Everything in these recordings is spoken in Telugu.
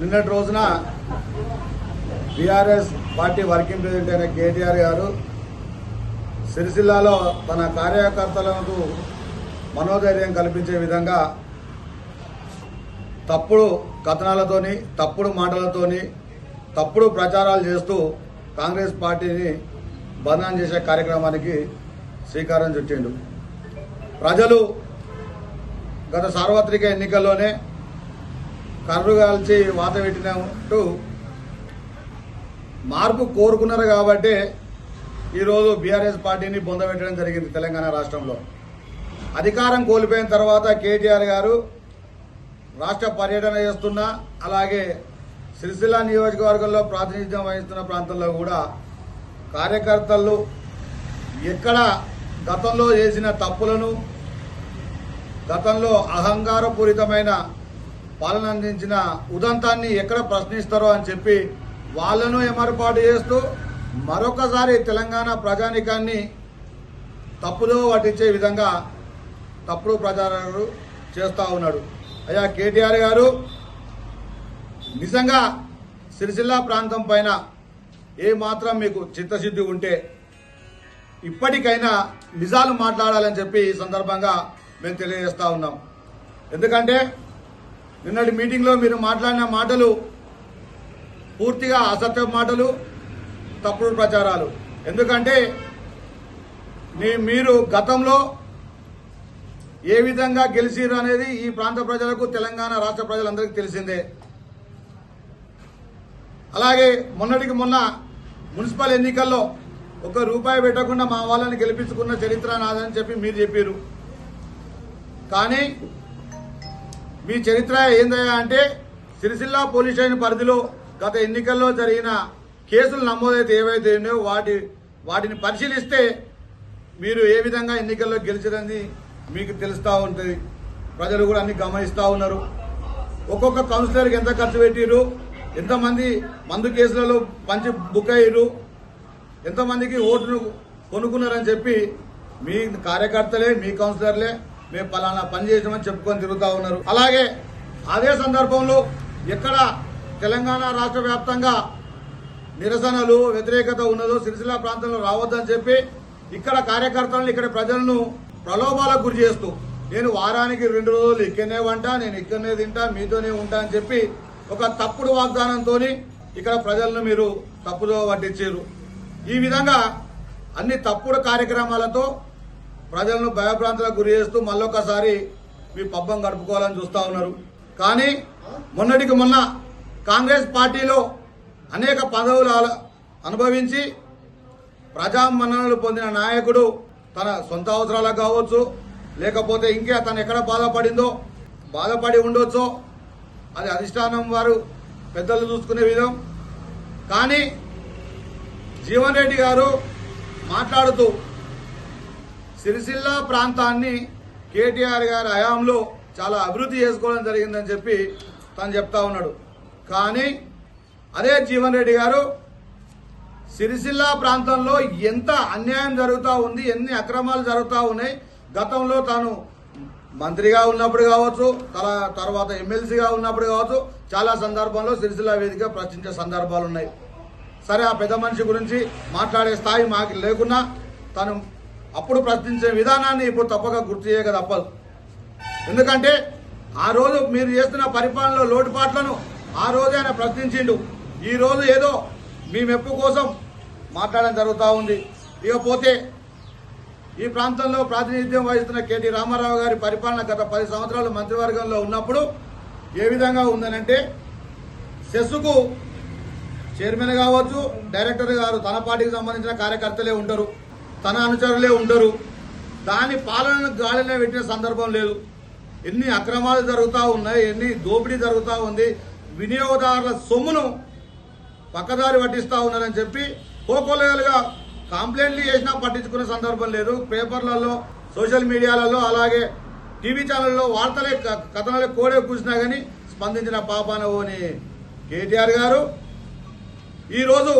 నిన్నటి రోజున బీఆర్ఎస్ పార్టీ వర్కింగ్ ప్రెసిడెంట్ అయిన కేటీఆర్ గారు సిరిసిల్లాలో తన కార్యకర్తలకు మనోధైర్యం కల్పించే విధంగా తప్పుడు కథనాలతోని తప్పుడు మాటలతోని తప్పుడు ప్రచారాలు చేస్తూ కాంగ్రెస్ పార్టీని బదనాం చేసే కార్యక్రమానికి శ్రీకారం చుట్టిండు. ప్రజలు గత సార్వత్రిక ఎన్నికల్లోనే కర్రుగాల్చి వాత పెట్టినట్టు మార్పు కోరుకున్నారు కాబట్టి ఈరోజు బీఆర్ఎస్ పార్టీని బొందబెట్టడం జరిగింది. తెలంగాణ రాష్ట్రంలో అధికారం కోల్పోయిన తర్వాత కేటీఆర్ గారు రాష్ట్ర పర్యటన చేస్తున్నా, అలాగే సిరిసిల్ల నియోజకవర్గంలో ప్రాతినిధ్యం వహిస్తున్న ప్రాంతంలో కూడా కార్యకర్తలు ఎక్కడ గతంలో చేసిన తప్పులను, గతంలో అహంకారపూరితమైన పాలన అందించిన ఉదంతాన్ని ఎక్కడ ప్రశ్నిస్తారో అని చెప్పి వాళ్లను ఏర్పాటు చేస్తూ మరొకసారి తెలంగాణ ప్రజానికాన్ని తప్పుదో పట్టించే విధంగా తప్పుడు ప్రచారాలు చేస్తూ ఉన్నాడు. అయ్యా కేటీఆర్ గారు, నిజంగా సిరిసిల్ల ప్రాంతం పైన ఏమాత్రం మీకు చిత్తశుద్ధి ఉంటే ఇప్పటికైనా నిజాలు మాట్లాడాలని చెప్పి ఈ సందర్భంగా మేము తెలియజేస్తా ఉన్నాం. ఎందుకంటే నిన్నటి మీటింగ్లో మీరు మాట్లాడిన మాటలు పూర్తిగా అసత్య మాటలు, తప్పుడు ప్రచారాలు. ఎందుకంటే మీరు గతంలో ఏ విధంగా గెలిచిరు అనేది ఈ ప్రాంత ప్రజలకు, తెలంగాణ రాష్ట్ర ప్రజలందరికీ తెలిసిందే. అలాగే మొన్నటికి మొన్న మున్సిపల్ ఎన్నికల్లో ₹1 పెట్టకుండా మా వాళ్ళని గెలిపించుకున్న చరిత్ర నాదని చెప్పి మీరు చెప్పారు. కానీ మీ చరిత్ర ఏందయ్యా అంటే సిరిసిల్ల పోలీస్ స్టేషన్ పరిధిలో గత ఎన్నికల్లో జరిగిన కేసులు నమోదైతే ఏవైతే ఉన్నాయో వాటిని పరిశీలిస్తే మీరు ఏ విధంగా ఎన్నికల్లో గెలిచారని మీకు తెలుస్తూ ఉంటుంది. ప్రజలు కూడా అన్ని గమనిస్తూ ఉన్నారు. ఒక్కొక్క కౌన్సిలర్కి ఎంత ఖర్చు పెట్టిరు, ఎంతమంది మందు కేసులలో పంచి బుక్ అయ్యారు, ఎంతమందికి ఓటును కొనుక్కున్నారని చెప్పి మీ కార్యకర్తలే, మీ కౌన్సిలర్లే మేము పలానా పని చేసామని చెప్పుకొని తిరుగుతూ ఉన్నారు. అలాగే అదే సందర్భంలో ఎక్కడ తెలంగాణ రాష్ట్ర వ్యాప్తంగా నిరసనలు, వ్యతిరేకత ఉన్నదో సిరిసిల్ల ప్రాంతంలో రావద్దని చెప్పి ఇక్కడ కార్యకర్తలను, ఇక్కడ ప్రజలను ప్రలోభాలకు గురి చేస్తూ నేను వారానికి 2 రోజులు ఇక్కడనే వంటా, నేను ఇక్కడనే తింటా, మీతోనే ఉంటా అని చెప్పి ఒక తప్పుడు వాగ్దానంతో ఇక్కడ ప్రజలను మీరు తప్పుదో పట్టించారు. ఈ విధంగా అన్ని తప్పుడు కార్యక్రమాలతో ప్రజలను భయభ్రాంతులకు గురి చేస్తూ మళ్ళొకసారి మీ పబ్బం గడుపుకోవాలని చూస్తూ ఉన్నారు. కానీ మొన్నటికి మొన్న కాంగ్రెస్ పార్టీలో అనేక పదవులు అనుభవించి ప్రజా మన్ననలు పొందిన నాయకుడు తన సొంత అవసరాలకు కావచ్చు, లేకపోతే ఇంకా తను ఎక్కడ బాధపడి ఉండొచ్చో అది అధిష్టానం వారు పెద్దలు చూసుకునే విధం. కానీ జీవన్ రెడ్డి గారు మాట్లాడుతూ సిరిసిల్ల ప్రాంతాన్ని కేటీఆర్ గారి హయాంలో చాలా అభివృద్ధి చేసుకోవడం జరిగిందని చెప్పి తను చెప్తా ఉన్నాడు. కానీ అదే జీవన్ రెడ్డి గారు సిరిసిల్ల ప్రాంతంలో ఎంత అన్యాయం జరుగుతూ ఉంది, ఎన్ని అక్రమాలు జరుగుతూ ఉన్నాయి, గతంలో తాను మంత్రిగా ఉన్నప్పుడు కావచ్చు, తర్వాత ఎమ్మెల్సీగా ఉన్నప్పుడు కావచ్చు, చాలా సందర్భాల్లో సిరిసిల్ల వేదిక ప్రశ్నించే సందర్భాలు ఉన్నాయి. సరే, ఆ పెద్ద మనిషి గురించి మాట్లాడే స్థాయి మాకు లేకున్నా తను అప్పుడు ప్రశ్నించే విధానాన్ని ఇప్పుడు తప్పక గుర్తు చేయక తప్పదు. ఎందుకంటే ఆ రోజు మీరు చేస్తున్న పరిపాలనలో లోటుపాట్లను ఆ రోజు ఆయన ప్రశ్నించిండు. ఈ రోజు ఏదో మీ మెప్పు కోసం మాట్లాడడం జరుగుతూ ఉంది. ఇకపోతే ఈ ప్రాంతంలో ప్రాతినిధ్యం వహిస్తున్న కేటీ రామారావు గారి పరిపాలన గత 10 సంవత్సరాలు మంత్రివర్గంలో ఉన్నప్పుడు ఏ విధంగా ఉందనంటే సెస్సుకు చైర్మన్ కావచ్చు, డైరెక్టర్ గారు తన పార్టీకి సంబంధించిన కార్యకర్తలే ఉంటారు, తన అనుచరులే ఉంటారు. దాని పాలనను గాలిలో పెట్టిన సందర్భం లేదు. ఎన్ని అక్రమాలు జరుగుతూ ఉన్నాయి, ఎన్ని దోపిడీ జరుగుతూ ఉంది, వినియోగదారుల సొమ్మును పక్కదారి పట్టిస్తూ ఉన్నారని చెప్పి కోకొల్లలుగా కంప్లైంట్లు చేసినా పట్టించుకునే సందర్భం లేదు. పేపర్లలో, సోషల్ మీడియాలలో, అలాగే టీవీ ఛానల్లో వార్తలే కథనాలే కోడే కూర్చున్నా కానీ స్పందించిన పాపాన ఓని కేటీఆర్ గారు ఈరోజు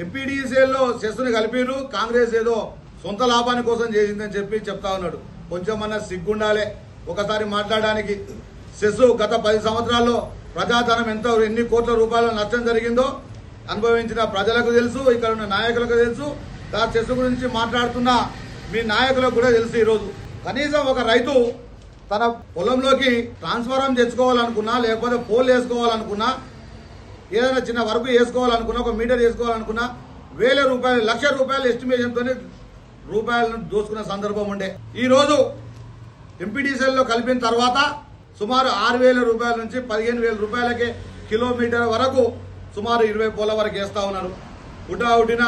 ఎంపీడీసీలో సెస్సును కలిపిరు, కాంగ్రెస్ ఏదో సొంత లాభాని కోసం చేసిందని చెప్పి చెప్తా ఉన్నాడు. కొంచెమన్నా సిగ్గుండాలే ఒకసారి మాట్లాడడానికి. సెస్ గత 10 సంవత్సరాల్లో ప్రజాధనం ఎన్ని కోట్ల రూపాయల నష్టం జరిగిందో అనుభవించిన ప్రజలకు తెలుసు, ఇక్కడ ఉన్న నాయకులకు తెలుసు, ఆ చెస్ గురించి మాట్లాడుతున్న మీ నాయకులకు కూడా తెలుసు. ఈరోజు కనీసం ఒక రైతు తన పొలంలోకి ట్రాన్స్ఫారం తెచ్చుకోవాలనుకున్నా, లేకపోతే పోల్ వేసుకోవాలనుకున్నా, ఏదైనా చిన్న వర్క్ వేసుకోవాలనుకున్నా, ఒక మీటర్ వేసుకోవాలనుకున్నా 1000 రూపాయలు, 1,00,000 రూపాయలు ఎస్టిమేషన్తో రూపాయలను దోసుకున్న సందర్భం ఉండే. ఈరోజు ఎంపీడీసీఎల్లో కలిపిన తర్వాత సుమారు 6,000 రూపాయల నుంచి 15,000 రూపాయలకే కిలోమీటర్ వరకు సుమారు 20 పోల వరకు వేస్తూ ఉన్నారు. ఉడ్డిన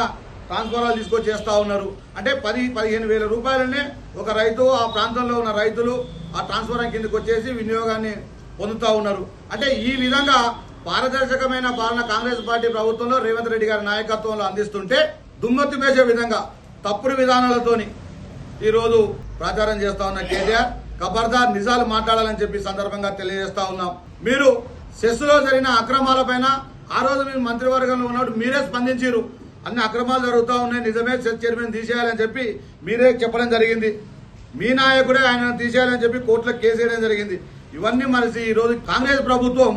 ట్రాన్స్ఫారాలు తీసుకొచ్చి చేస్తూ ఉన్నారు. అంటే 15,000 రూపాయలనే ఒక రైతు, ఆ ప్రాంతంలో ఉన్న రైతులు ఆ ట్రాన్స్ఫారం కిందకి వచ్చేసి వినియోగాన్ని పొందుతూ ఉన్నారు. అంటే ఈ విధంగా పారదర్శకమైన పాలన కాంగ్రెస్ పార్టీ ప్రభుత్వంలో రేవంత్ రెడ్డి గారి నాయకత్వంలో అందిస్తుంటే దుమ్మెత్తి వేసే విధంగా తప్పుడు విధానాలతోని ఈరోజు ప్రచారం చేస్తా ఉన్న కేటీఆర్ ఖబర్దార్ నిజాలు మాట్లాడాలని చెప్పి సందర్భంగా తెలియజేస్తా ఉన్నాం. మీరు సెస్సులో జరిగిన అక్రమాలపైన ఆ రోజు మీరు మంత్రివర్గంలో ఉన్నప్పుడు మీరే స్పందించారు. అన్ని అక్రమాలు జరుగుతూ ఉన్నాయి, నిజమే సెస్ చైర్మన్ తీసేయాలని చెప్పి మీరే చెప్పడం జరిగింది. మీ నాయకుడే ఆయన తీసేయాలని చెప్పి కోర్టులో కేసు వేయడం జరిగింది. ఇవన్నీ మనిషి ఈరోజు కాంగ్రెస్ ప్రభుత్వం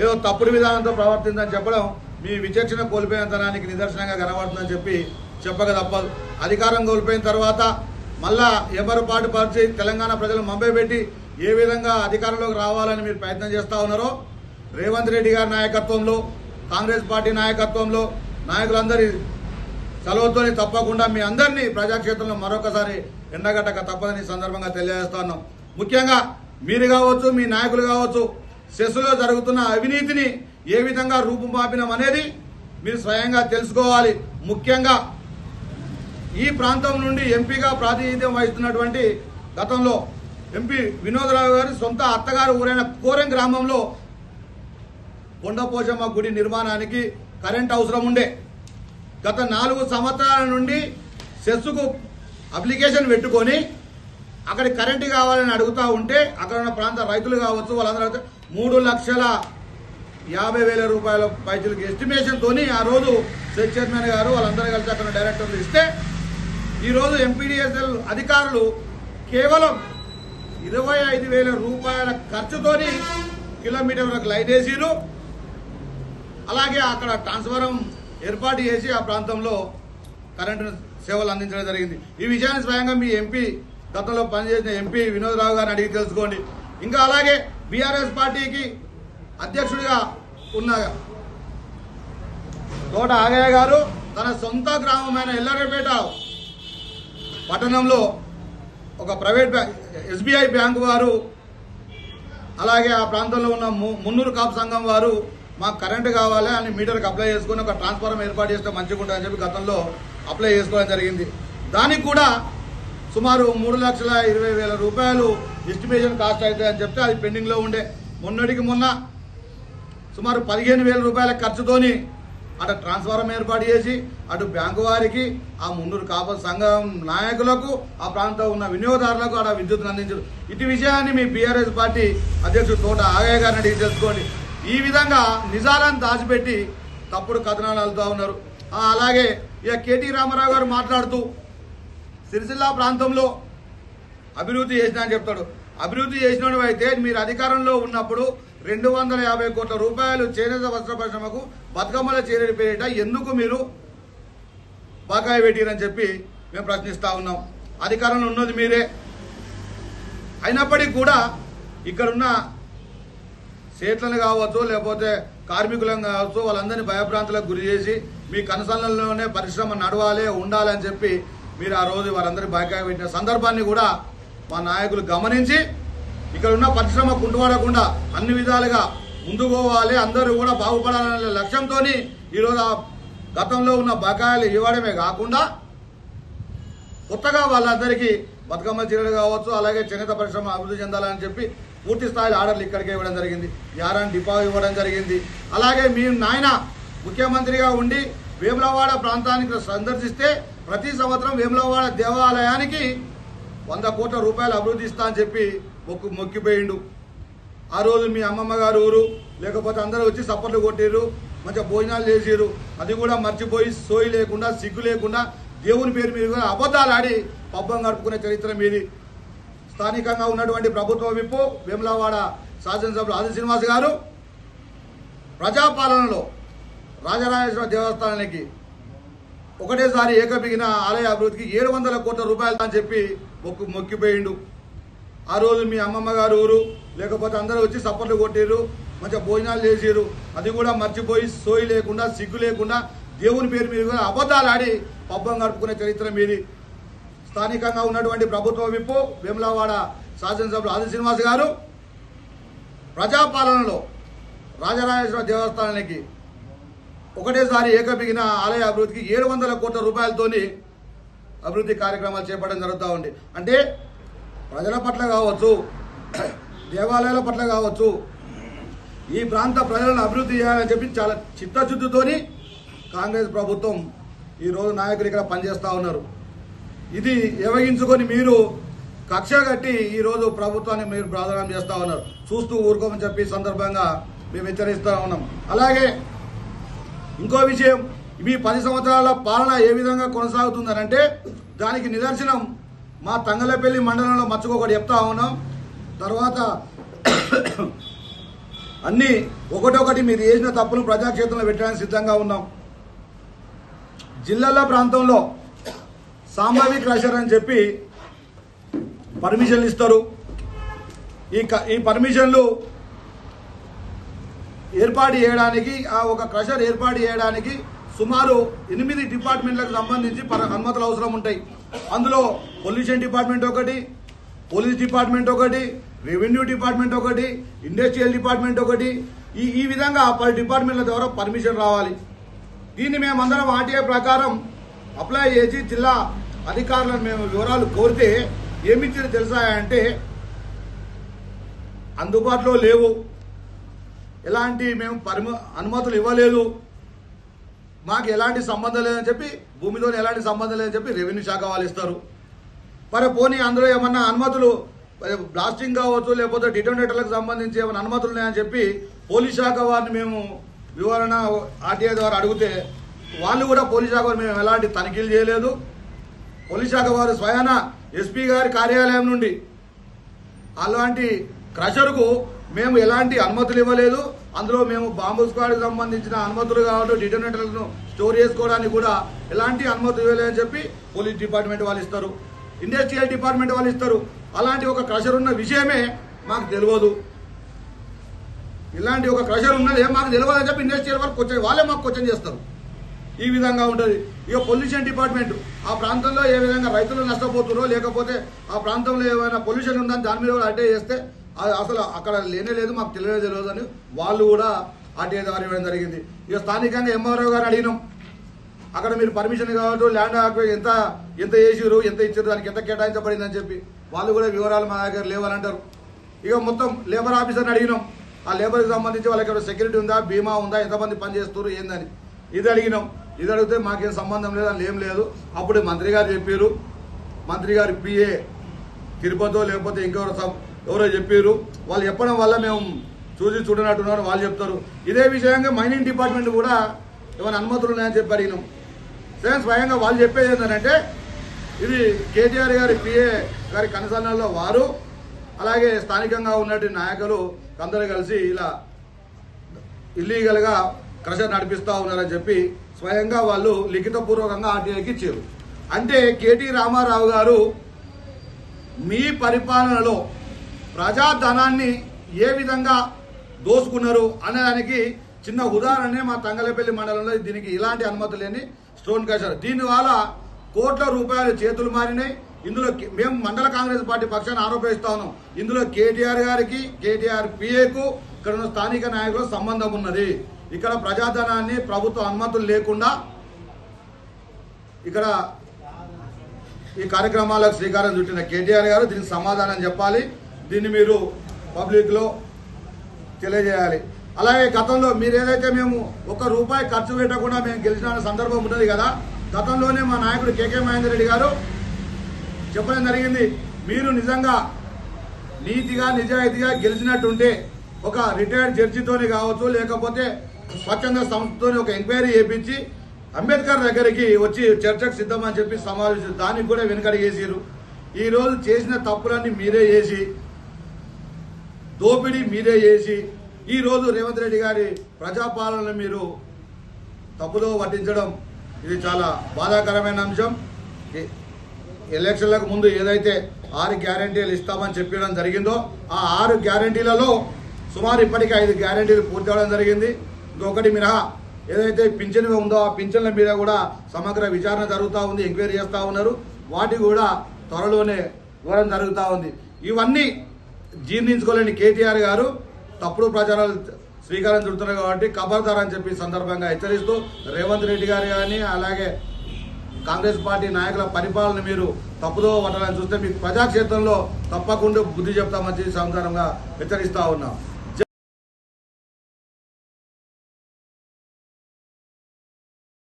ఏదో తప్పుడు విధానంతో ప్రవర్తిందని చెప్పడం మీ విచక్షణ కోల్పోయినతనానికి నిదర్శనంగా కనబడుతుందని చెప్పి చెప్పక తప్పదు. అధికారం కోల్పోయిన తర్వాత మళ్ళా ఎమరుపాటు పరిచి తెలంగాణ ప్రజలు మభ్యపెట్టి ఏ విధంగా అధికారంలోకి రావాలని మీరు ప్రయత్నం చేస్తూ ఉన్నారో రేవంత్ రెడ్డి గారి నాయకత్వంలో, కాంగ్రెస్ పార్టీ నాయకత్వంలో నాయకులందరి సెలవుతోని తప్పకుండా మీ అందరినీ ప్రజాక్షేత్రంలో మరొకసారి ఎండగట్టక తప్పదని సందర్భంగా తెలియజేస్తా ఉన్నాం. ముఖ్యంగా మీరు కావచ్చు, మీ నాయకులు కావచ్చు, సెస్సులో జరుగుతున్న అవినీతిని ఏ విధంగా రూపుమాపినం అనేది మీరు స్వయంగా తెలుసుకోవాలి. ముఖ్యంగా ఈ ప్రాంతం నుండి ఎంపీగా ప్రాతినిధ్యం వహిస్తున్నటువంటి గతంలో ఎంపీ వినోదరావు గారి సొంత అత్తగారు ఊరైన కోరెం గ్రామంలో కొండపోచమ్మ గుడి నిర్మాణానికి కరెంట్ అవసరం ఉండే. గత 4 సంవత్సరాల నుండి సెస్సుకు అప్లికేషన్ పెట్టుకొని అక్కడ కరెంటు కావాలని అడుగుతూ ఉంటే అక్కడ ఉన్న ప్రాంత రైతులు కావచ్చు వాళ్ళందరూ 3,50,000 రూపాయల పైసలకి ఎస్టిమేషన్తోని ఆ రోజు సెస్ చైర్మన్ గారు వాళ్ళందరూ కలిసి అక్కడ డైరెక్టర్లు ఇస్తే ఈరోజు ఎంపీడీఎస్ఎల్ అధికారులు కేవలం 25,000 రూపాయల ఖర్చుతోని కిలోమీటర్ వరకు లైట్ వేసిరు. అలాగే అక్కడ ట్రాన్స్ఫారం ఏర్పాటు చేసి ఆ ప్రాంతంలో కరెంటు సేవలు అందించడం జరిగింది. ఈ విషయాన్ని స్వయంగా మీ ఎంపీ గతంలో పనిచేసిన ఎంపీ వినోదరావు గారిని అడిగి తెలుసుకోండి. ఇంకా అలాగే బీఆర్ఎస్ పార్టీకి అధ్యక్షుడిగా ఉన్న తోట ఆగయ్య గారు తన సొంత గ్రామమైన ఎల్లారెడ్డిపేట పట్టణంలో ఒక ప్రైవేట్ బ్యాంక్ ఎస్బీఐ బ్యాంకు వారు అలాగే ఆ ప్రాంతంలో ఉన్న మున్నూరు కాపు సంఘం వారు మాకు కరెంటు కావాలి అని మీటర్కి అప్లై చేసుకుని ఒక ట్రాన్స్ఫార్మర్ ఏర్పాటు చేస్తే మంచిగా ఉంటుందని చెప్పి గతంలో అప్లై చేసుకోవడం జరిగింది. దానికి కూడా సుమారు 3,20,000 రూపాయలు ఎస్టిమేషన్ కాస్ట్ అవుతాయి అని చెప్తే అది పెండింగ్లో ఉండే. మొన్నటికి మొన్న సుమారు 15,000 రూపాయల ఖర్చుతోని అటు ట్రాన్స్ఫార్మర్ ఏర్పాటు చేసి అటు బ్యాంకు వారికి, ఆ మున్నూరు కాపు సంఘం నాయకులకు, ఆ ప్రాంతంలో ఉన్న వినియోగదారులకు అక్కడ విద్యుత్తును అందించారు. ఇటు విషయాన్ని మీ బీఆర్ఎస్ పార్టీ అధ్యక్షుడు తోట ఆగయ్య గారిని అడిగి తెలుసుకోండి. ఈ విధంగా నిజాలను దాచిపెట్టి తప్పుడు కథనాలు వెళ్తూ ఉన్నారు. అలాగే ఇక కేటీ రామారావు గారు మాట్లాడుతూ సిరిసిల్ల ప్రాంతంలో అభివృద్ధి చేసినా అని చెప్తాడు. అభివృద్ధి చేసినట్టు అయితే మీరు అధికారంలో ఉన్నప్పుడు 250 కోట్ల రూపాయలు చేనేత వస్త్ర పరిశ్రమకు బతుకమ్మల చేరేడు పేరిట ఎందుకు మీరు బకాయి పెట్టిరని చెప్పి మేము ప్రశ్నిస్తా ఉన్నాం. అధికారంలో ఉన్నది మీరే అయినప్పటికీ కూడా ఇక్కడున్న సేట్లను కావచ్చు, లేకపోతే కార్మికులను కావచ్చు, వాళ్ళందరినీ భయభ్రాంతులకు గురి చేసి మీ కనసనలోనే పరిశ్రమ నడవాలి ఉండాలి అని చెప్పి మీరు ఆ రోజు వారందరి బకాయి పెట్టిన సందర్భాన్ని కూడా మా నాయకులు గమనించి ఇక్కడ ఉన్న పరిశ్రమ కుంటుపడకుండా అన్ని విధాలుగా ముందుకు పోవాలి, అందరూ కూడా బాగుపడాలనే లక్ష్యంతో ఈరోజు ఆ గతంలో ఉన్న బకాయిలు ఇవ్వడమే కాకుండా కొత్తగా వాళ్ళందరికీ బతుకమ్మ చీరలు కావచ్చు, అలాగే చేనేత పరిశ్రమ అభివృద్ధి చెందాలని చెప్పి పూర్తి స్థాయిలో ఆర్డర్లు ఇక్కడికే ఇవ్వడం జరిగింది. యారాన్ని డిపా ఇవ్వడం జరిగింది. అలాగే మీ నాయన ముఖ్యమంత్రిగా ఉండి వేములవాడ ప్రాంతానికి సందర్శిస్తే ప్రతి సంవత్సరం వేములవాడ దేవాలయానికి 100 కోట్ల రూపాయలు అభివృద్ధి ఇస్తా అని చెప్పి మొక్కిపోయిండు. ఆ రోజు మీ అమ్మమ్మ గారు ఊరు లేకపోతే అందరూ వచ్చి సపోర్ట్లు కొట్టిర్రు, మంచిగా భోజనాలు చేసిర్రు. అది కూడా మర్చిపోయి సోయి లేకుండా సిగ్గు లేకుండా దేవుని పేరు మీద కూడా అబద్ధాలు ఆడి పబ్బం గడుపుకునే చరిత్ర మీది. స్థానికంగా ఉన్నటువంటి ప్రభుత్వ విప్పు వేములవాడ శాసనసభ్యులు ఆది శ్రీనివాస్ గారు ప్రజాపాలనలో రాజరాజేశ్వర దేవస్థానానికి ఒకటేసారి ఏకబిగిన ఆలయ అభివృద్ధికి 700 కోట్ల రూపాయలు అని చెప్పి మొక్కిపోయిండు. ఆ రోజు మీ అమ్మమ్మ గారు ఊరు లేకపోతే అందరూ వచ్చి సప్పట్లు కొట్టిర్రు, మంచిగా భోజనాలు చేసిర్రు. అది కూడా మర్చిపోయి సోయి లేకుండా సిగ్గు లేకుండా దేవుని పేరు మీద కూడా అబద్ధాలు ఆడి పబ్బం గడుపుకునే చరిత్ర మీది. స్థానికంగా ఉన్నటువంటి ప్రభుత్వ విప్పు వేములవాడ శాసనసభ్యులు ఆది శ్రీనివాస్ గారు ప్రజాపాలనలో రాజరాజేశ్వర దేవస్థానానికి ఒకటేసారి ఏకబిగిన ఆలయ అభివృద్ధికి 700 కోట్ల రూపాయలతోని అభివృద్ధి కార్యక్రమాలు చేపట్టడం జరుగుతూ ఉంది. అంటే ప్రజల పట్ల కావచ్చు, దేవాలయాల పట్ల కావచ్చు, ఈ ప్రాంత ప్రజలను అభివృద్ధి చేయాలని చెప్పి చాలా చిత్తశుద్ధితోని కాంగ్రెస్ ప్రభుత్వం ఈరోజు నాయకులు ఇక్కడ పనిచేస్తూ ఉన్నారు. ఇది ఎవగించుకొని మీరు కక్ష కట్టి ఈరోజు ప్రభుత్వాన్ని మీరు ప్రాధాన్యం చేస్తూ ఉన్నారు. చూస్తూ ఊరుకోమని చెప్పి సందర్భంగా మేము హెచ్చరిస్తూ ఉన్నాం. అలాగే ఇంకో విషయం, ఈ 10 సంవత్సరాల పాలన ఏ విధంగా కొనసాగుతుందనంటే దానికి నిదర్శనం మా తంగలపల్లి మండలంలో మర్చిపోకటి చెప్తా ఉన్నాం. తర్వాత అన్ని ఒకటొకటి మీరు చేసిన తప్పులు ప్రజాక్షేత్రంలో పెట్టడానికి సిద్ధంగా ఉన్నాం. జిల్లాల ప్రాంతంలో సాంబావి క్రషర్ అని చెప్పి పర్మిషన్లు ఇస్తారు. ఈ పర్మిషన్లు ఏర్పాటు చేయడానికి, ఆ ఒక క్రషర్ ఏర్పాటు చేయడానికి సుమారు 8 డిపార్ట్మెంట్లకు సంబంధించి అనుమతులు అవసరం ఉంటాయి. అందులో పొల్యూషన్ డిపార్ట్మెంట్ ఒకటి, పోలీస్ డిపార్ట్మెంట్ ఒకటి, రెవెన్యూ డిపార్ట్మెంట్ ఒకటి, ఇండస్ట్రియల్ డిపార్ట్మెంట్ ఒకటి, ఈ విధంగా 10 డిపార్ట్మెంట్ల ద్వారా పర్మిషన్ రావాలి. దీన్ని మేమందరం ఆర్టీఐ ప్రకారం అప్లై చేసి జిల్లా అధికారులను మేము వివరాలు కోరితే ఏమిచ్చారు తెలుసా అంటే అందుబాటులో లేవు, ఎలాంటి మేము అనుమతులు ఇవ్వలేదు, మాకు ఎలాంటి సంబంధం లేదని చెప్పి, భూమితో ఎలాంటి సంబంధం లేదని చెప్పి రెవెన్యూ శాఖ వాళ్ళు ఇస్తారు. మరి పోనీ అందులో ఏమన్నా అనుమతులు బ్లాస్టింగ్ కావచ్చు, లేకపోతే డిటోనేటర్లకు సంబంధించి ఏమైనా అనుమతులు ఉన్నాయని చెప్పి పోలీస్ శాఖ వారిని మేము వివరణ ఆర్టీఐ ద్వారా అడిగితే వాళ్ళు కూడా పోలీస్ శాఖ వారు మేము ఎలాంటి తనిఖీలు చేయలేదు. పోలీస్ శాఖ వారు స్వయాన ఎస్పీ గారి కార్యాలయం నుండి అలాంటి క్రషర్కు మేము ఎలాంటి అనుమతులు ఇవ్వలేదు, అందులో మేము బాంబు స్క్వాడ్కి సంబంధించిన అనుమతులు కావచ్చు, డిటోనేటర్లను స్టోర్ చేసుకోవడానికి కూడా ఎలాంటి అనుమతులు ఇవ్వలేదని చెప్పి పోలీస్ డిపార్ట్మెంట్ వాళ్ళు ఇస్తారు, ఇండస్ట్రియల్ డిపార్ట్మెంట్ వాళ్ళు ఇస్తారు. అలాంటి ఒక క్రషర్ ఉన్న విషయమే మాకు తెలియదు. ఇలాంటి ఒక క్రషర్ ఉన్నది మాకు తెలియదు అని చెప్పి ఇండస్ట్రియల్ వాళ్ళు వాళ్ళే మాకు క్వశ్చన్ చేస్తారు. ఈ విధంగా ఉంటుంది. ఇక పొల్యూషన్ డిపార్ట్మెంట్ ఆ ప్రాంతంలో ఏ విధంగా రైతులు నష్టపోతున్నారో, లేకపోతే ఆ ప్రాంతంలో ఏమైనా పొల్యూషన్ ఉందని దాని మీద కూడా అటే చేస్తే అసలు అక్కడ లేనే లేదు, మాకు తెలియదు అని వాళ్ళు కూడా ఆర్టీఐ ద్వారా ఇవ్వడం జరిగింది. ఇక స్థానికంగా ఎంఆర్ఓ గారు అడిగినాం, అక్కడ మీరు పర్మిషన్ కావచ్చు, ల్యాండ్ ఆక్యుపై ఎంత చేసిరు, ఎంత ఇచ్చారు, దానికి ఎంత కేటాయించబడిందని చెప్పి వాళ్ళు కూడా వివరాలు మా దగ్గర లేవని అంటారు. ఇక మొత్తం లేబర్ ఆఫీసర్ని అడిగినాం, ఆ లేబర్కి సంబంధించి వాళ్ళకి సెక్యూరిటీ ఉందా, బీమా ఉందా, ఎంతమంది పని చేస్తారు ఏందని ఇది అడిగినాం. ఇది అడిగితే మాకేం సంబంధం లేదు అని ఏం లేదు. అప్పుడు మంత్రి గారు చెప్పారు, మంత్రి గారి పిఏ తిరుపతిలో లేకపోతే ఎవరో చెప్పారు. వాళ్ళు చెప్పడం వల్ల మేము చూడనట్టున్నారు వాళ్ళు చెప్తారు. ఇదే విషయంగా మైనింగ్ డిపార్ట్మెంట్ కూడా ఏమైనా అనుమతులు ఉన్నాయని చెప్పి అడిగినాం. స్వయంగా వాళ్ళు చెప్పేది ఏంటంటే ఇది కేటీఆర్ గారి పిఏ గారి కనసాలలో వారు అలాగే స్థానికంగా ఉన్నటువంటి నాయకులు అందరూ కలిసి ఇలా ఇల్లీగల్గా క్రషర్ నడిపిస్తూ ఉన్నారని చెప్పి స్వయంగా వాళ్ళు లిఖితపూర్వకంగా ఆర్టీఐకి ఇచ్చారు. అంటే కేటీ రామారావు గారు మీ పరిపాలనలో ప్రజాధనాన్ని ఏ విధంగా దోసుకున్నారు అనేదానికి చిన్న ఉదాహరణే మా తంగలపల్లి మండలంలో దీనికి ఇలాంటి అనుమతి లేని స్టోన్ క్రషర్. దీనివల్ల కోట్ల రూపాయలు చేతులు మారినాయి. ఇందులో మేము మండల కాంగ్రెస్ పార్టీ పక్షాన్ని ఆరోపిస్తా ఉన్నాం. ఇందులో కేటీఆర్ గారికి, కేటీఆర్ పిఏకు, ఇక్కడ ఉన్న స్థానిక నాయకులకు సంబంధం ఉన్నది. ఇక్కడ ప్రజాధనాన్ని ప్రభుత్వ అనుమతులు లేకుండా ఇక్కడ ఈ కార్యక్రమాలకు శ్రీకారం చుట్టిన కేటీఆర్ గారు దీనికి సమాధానం చెప్పాలి. దీన్ని మీరు పబ్లిక్లో తెలియజేయాలి. అలాగే గతంలో మీరు ఏదైతే మేము ₹1 ఖర్చు పెట్టకుండా మేము గెలిచిన సందర్భం ఉన్నది కదా, గతంలోనే మా నాయకుడు కేకే మహేందర్ రెడ్డి గారు చెప్పడం జరిగింది, మీరు నిజంగా నీతిగా నిజాయితీగా గెలిచినట్టుంటే ఒక రిటైర్డ్ జడ్జితోని కావచ్చు, లేకపోతే స్వచ్ఛంద సంస్థతోని ఒక ఎంక్వైరీ చేయించి అంబేద్కర్ దగ్గరికి వచ్చి చర్చకు సిద్ధమని చెప్పి సమావేశం, దానికి కూడా వెనుకడిగేసారు. ఈరోజు చేసిన తప్పులన్నీ మీరే చేసి, దోపిడీ మీరే చేసి, ఈరోజు రేవంత్ రెడ్డి గారి ప్రజాపాలనను మీరు తప్పుదో పట్టించడం ఇది చాలా బాధాకరమైన అంశం. ఎలక్షన్లకు ముందు ఏదైతే 6 గ్యారంటీలు ఇస్తామని చెప్పడం జరిగిందో ఆ 6 గ్యారంటీలలో సుమారు ఇప్పటికీ 5 గ్యారంటీలు పూర్తి అవడం జరిగింది. ఇంకొకటి మినహా ఏదైతే పింఛన్ ఉందో ఆ పింఛన్ల మీద కూడా సమగ్ర విచారణ జరుగుతూ ఉంది, ఎంక్వైరీ చేస్తూ ఉన్నారు. వాటి కూడా త్వరలోనే వివరణ జరుగుతూ ఉంది. ఇవన్నీ జీర్ణించుకోలేని కేటీఆర్ గారు తప్పుడు ప్రచారాలు శ్రీకారం చుడుతున్నారు కాబట్టి ఖబర్దార్ అని చెప్పి సందర్భంగా హెచ్చరిస్తూ రేవంత్ రెడ్డి గారు కానీ అలాగే కాంగ్రెస్ పార్టీ నాయకుల పరిపాలన మీరు తప్పుదో పట్టాలని చూస్తే మీకు ప్రజాక్షేత్రంలో తప్పకుండా బుద్ధి చెప్తామని సందర్భంగా హెచ్చరిస్తా ఉన్నాం.